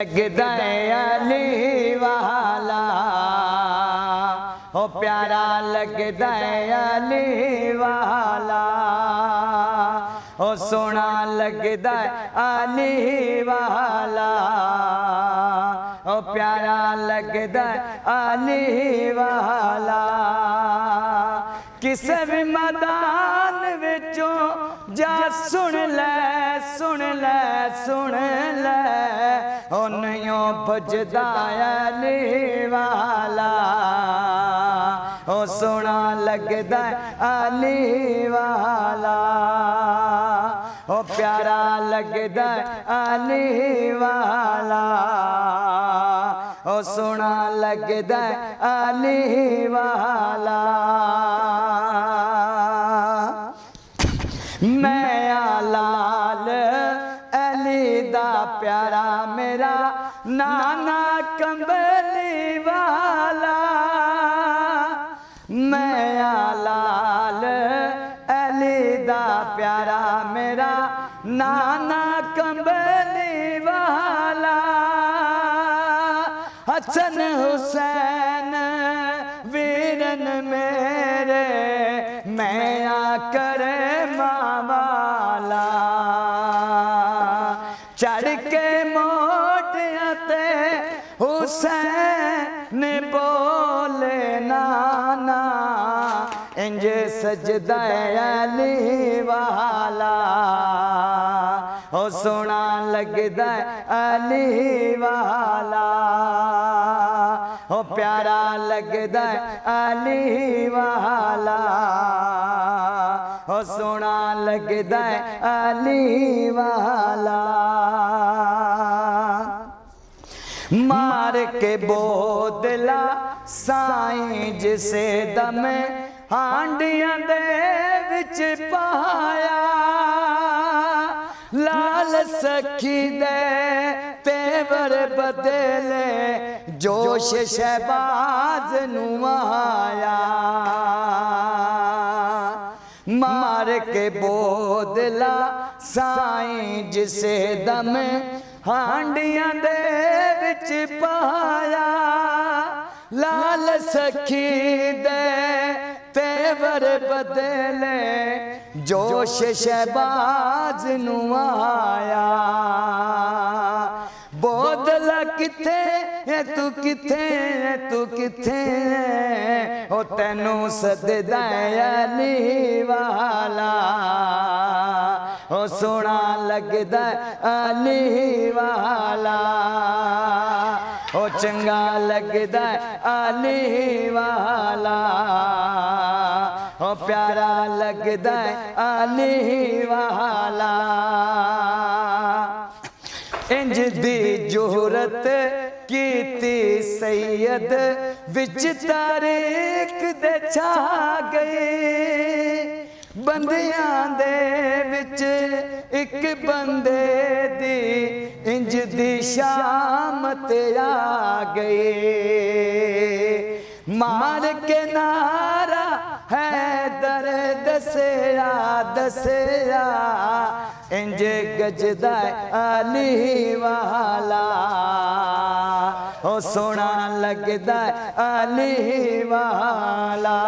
लगदा अली वाला हो प्यारा लगदा अली वाला हो सोना लगदा अली वाला हो प्यारा लगदा अली वाला। किसे भी मैदान विचों जा सुन ले सुन ले सुन ले ओ नहीं भजदा अली वाला ओ सोना लगदा अली वाला ओ प्यारा लगदा अली वाला ओ सोना लगदा अली वाला। मैं लाल अली दा प्यारा मेरा नाना कंबली वाला। मैं लाल अली दा प्यारा मेरा नाना कंबली वाला। हसन हुसैन वीरन मेरे मैं आकर मावाला। चढ़ के मोटियां ते हुसैन बोले नाना इंज सजदा अली वाला ओ सोना लगदा अली वाला ओ प्यारा लगदा अली वाला ओ सोना लगदा अली वाला। मार के बोदला साईं जिसे दम हांडियां दे विच पाया। लाल सखी दे तेवर बदले जोश शहबाज नुआया। मार के बोदला साईं जिसे दम हांडियां दे विच पाया। लाल सखी दे तेवर बदले जोश शहबाज नुआया। बोदला किथे तू किथे तू किथे ओ तेनू सददा अली वाला ओ सोना लगदा अली वाला ओ चंगा लगदा अली वाला ओ प्यारा लगदा अली वाला। इंज दी जोहरत कीती सैयद विच तारीख दे छा गई। बंदियां दे विच एक बंदे दी इंज दी शामत आ गई। मार के नारा है दर्द दसेरा दसेरा इंज गजदा अली वाला ओ सोना लगदा अली वाला।